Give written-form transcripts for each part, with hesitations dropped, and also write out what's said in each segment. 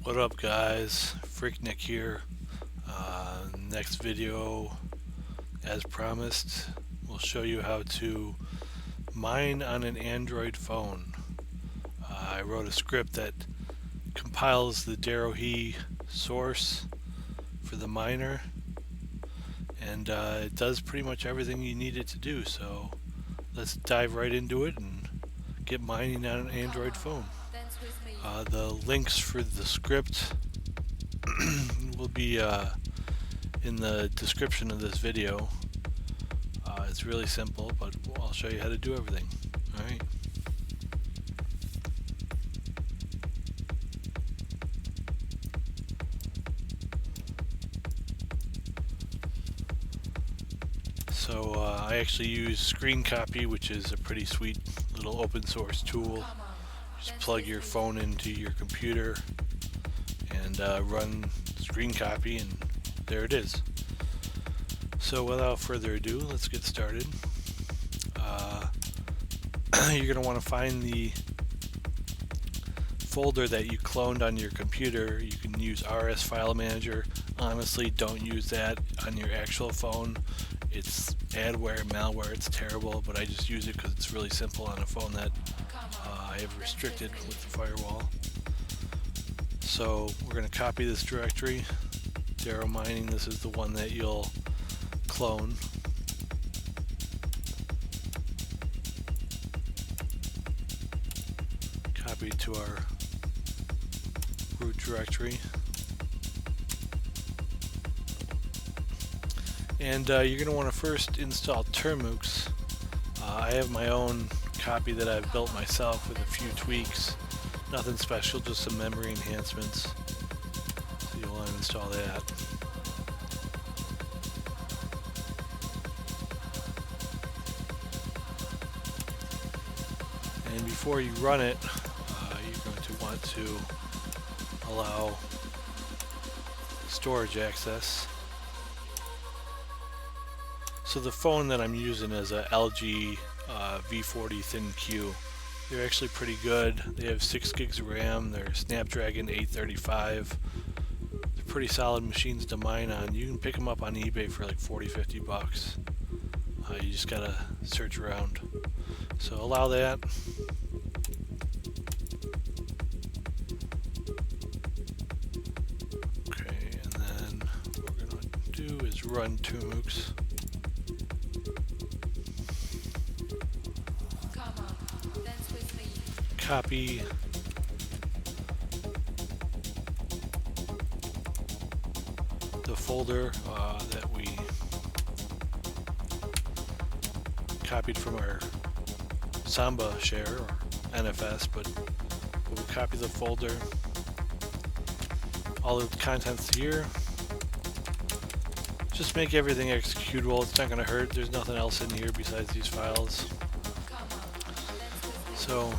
What up, guys? Freaknik here. Next video, as promised, will show you how to mine on an Android phone. I wrote a script that compiles the DERO source for the miner, and it does pretty much everything you need it to do. So let's dive right into it and get mining on an Android phone. The links for the script will be in the description of this video. It's really simple, but I'll show you how to do everything. Alright. So I actually use Screen Copy, which is a pretty sweet little open source tool. Just plug your phone into your computer and run Screen Copy, and there it is. So without further ado, let's get started. You're going to want to find the folder that you cloned on your computer. You can use RS File Manager. Honestly, don't use that on your actual phone. It's adware, malware, it's terrible, but I just use it because it's really simple on a phone that I have restricted with the firewall. So we're going to copy this directory, DERO mining. This is the one that you'll clone. Copy to our root directory. And you're going to want to first install Termux. I have my own copy that I've built myself with a few tweaks. Nothing special, just some memory enhancements. So you'll want to install that. And before you run it, you're going to want to allow storage access. So the phone that I'm using is a LG V40 Thin Q. They're actually pretty good. They have 6 gigs of RAM. They're Snapdragon 835. They're pretty solid machines to mine on. You can pick them up on eBay for like 40-50 bucks. You just gotta search around. So allow that. Okay, and then what we're gonna do is run Termux. Copy the folder that we copied from our Samba share or NFS, but we'll copy the folder, all of the contents here. Just make everything executable. It's not going to hurt. There's nothing else in here besides these files. So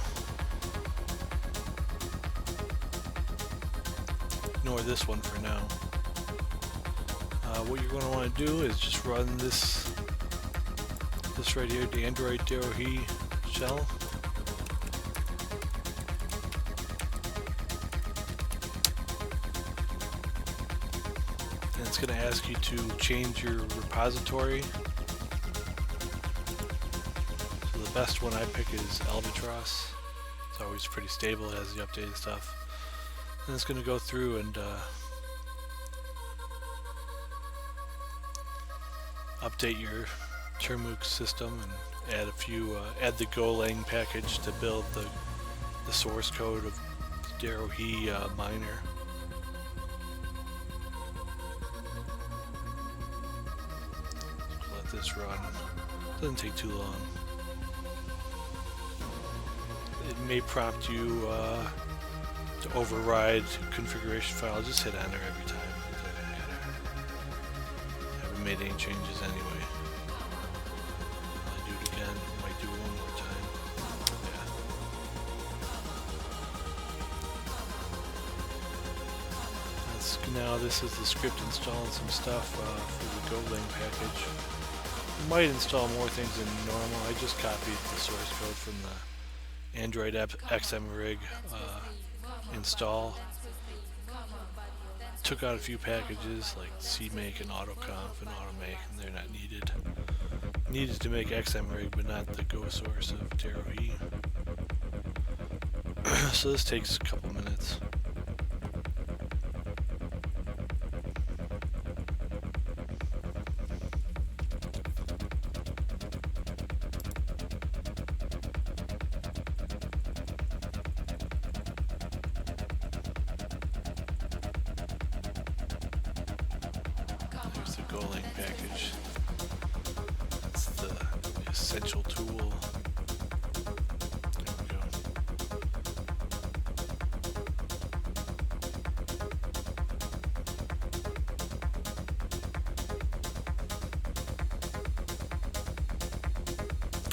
ignore this one for now. What you're going to want to do is just run this right here, the Android DERO shell. And it's going to ask you to change your repository. So the best one I pick is Albatross. It's always pretty stable, it has the updated stuff. And it's going to go through and update your Termux system and add a few, add the Golang package to build the source code of the DERO miner. So let this run. Doesn't take too long. It may prompt you to override configuration file. Just hit enter every time. It doesn't matter. I haven't made any changes anyway. I'll do it again. Might do it one more time. Yeah. Now this is the script installing some stuff for the Golang package. You might install more things than normal. I just copied the source code from the Android XM rig install. took out a few packages like CMake and AutoConf and AutoMake, and they're not needed. Needed to make XMRig, but not the go source of DERO E. So this takes a couple minutes. There's the Golang package. That's the essential tool. There we go.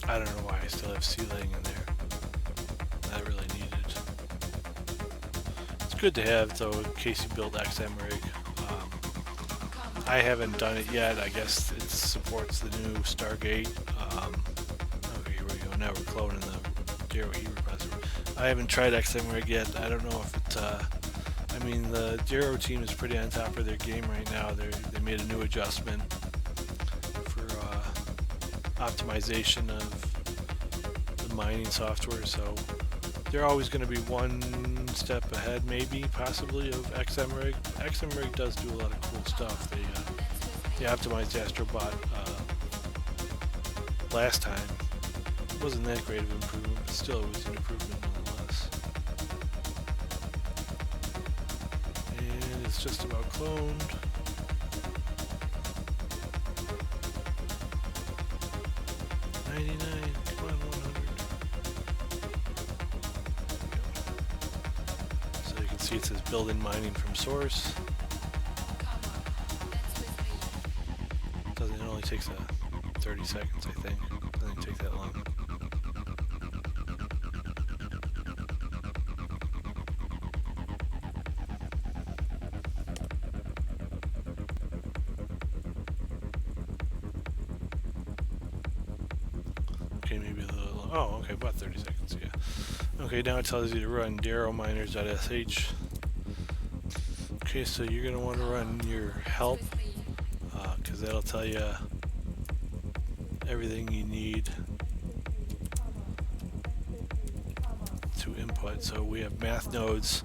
I don't know why I still have C-Lang in there. Not really needed. It's good to have though in case you build XMRig. I haven't done it yet. I guess it supports the new Stargate. Okay, here we go. Now we're cloning the DERO E repository. I haven't tried XMRig yet. I don't know if it. I mean, the DERO team is pretty on top of their game right now. They made a new adjustment for optimization of the mining software, so they're always going to be one step ahead, maybe, possibly, of XMRig. XMRig does do a lot of cool stuff. They optimized Astrobot last time. It wasn't that great of an improvement, but still it was an improvement nonetheless. And it's just about cloned. Come on, 100. So you can see it says building mining from source. It only takes 30 seconds, I think. It doesn't take that long. Okay, maybe a little. Oh, okay, about 30 seconds, yeah. Okay, now it tells you to run derominers.sh. Okay, so you're going to want to run your help, because that'll tell you everything you need to input. So we have math nodes.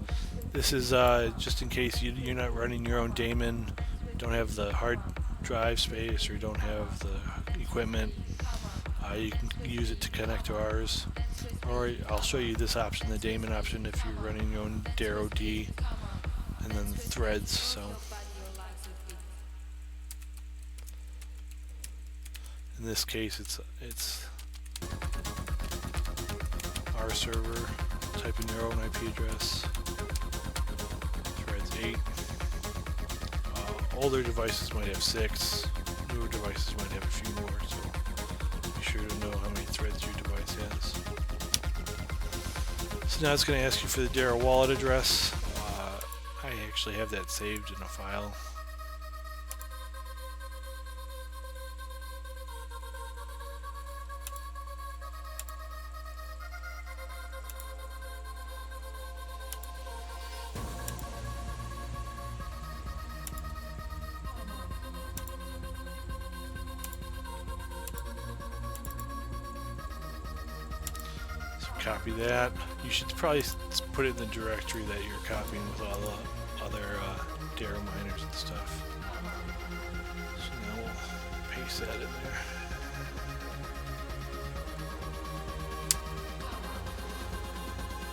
This is just in case you're not running your own daemon, don't have the hard drive space, or don't have the equipment. You can use it to connect to ours, or I'll show you this option, the daemon option, if you're running your own DERO D, and then the threads. So in this case, it's our server. Type in your own IP address. Threads 8. Older devices might have 6. Newer devices might have a few more. So be sure to know how many threads your device has. So now it's going to ask you for the DERO wallet address. I actually have that saved in a file. Copy that. You should probably put it in the directory that you're copying with all the other DERO miners and stuff. So now we'll paste that in there.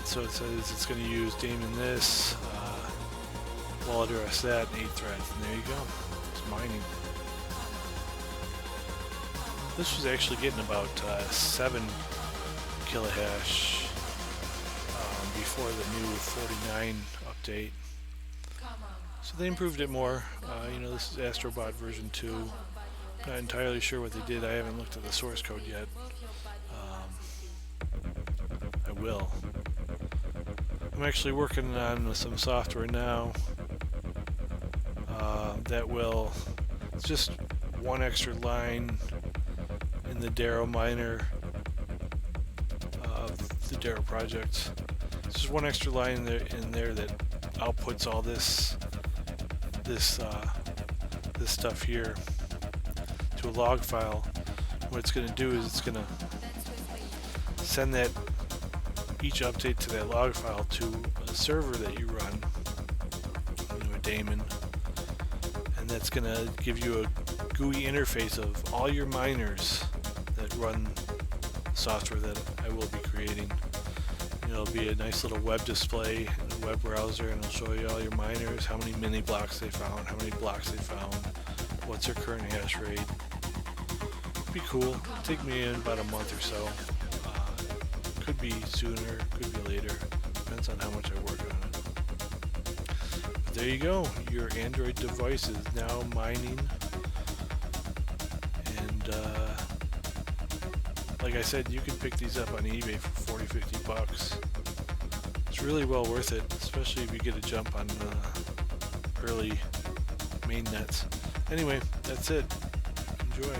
So it says it's going to use daemon this, wallet address that, and 8 threads. And there you go. It's mining. This was actually getting about 7 kilohash before the new 49 update. So they improved it more. You know, this is Astrobot version 2. Not entirely sure what they did. I haven't looked at the source code yet. I will. I'm actually working on some software now that will, it's just one extra line in the DERO miner of the DERO project. It's just one extra line in there that outputs all this this this stuff here to a log file, what it's going to do is it's going to send that each update to that log file to a server that you run, a daemon, and that's going to give you a GUI interface of all your miners that run software that I will be creating. It'll be a nice little web display in a web browser, and it'll show you all your miners, how many mini blocks they found, how many blocks they found, what's their current hash rate. It'd be cool. It'll take me in about a month or so. Could be sooner, could be later. Depends on how much I work on it. But there you go. Your Android device is now mining. And like I said, you can pick these up on eBay for 40-50 bucks. It's really well worth it, especially if you get a jump on early main nets. Anyway, that's it. Enjoy.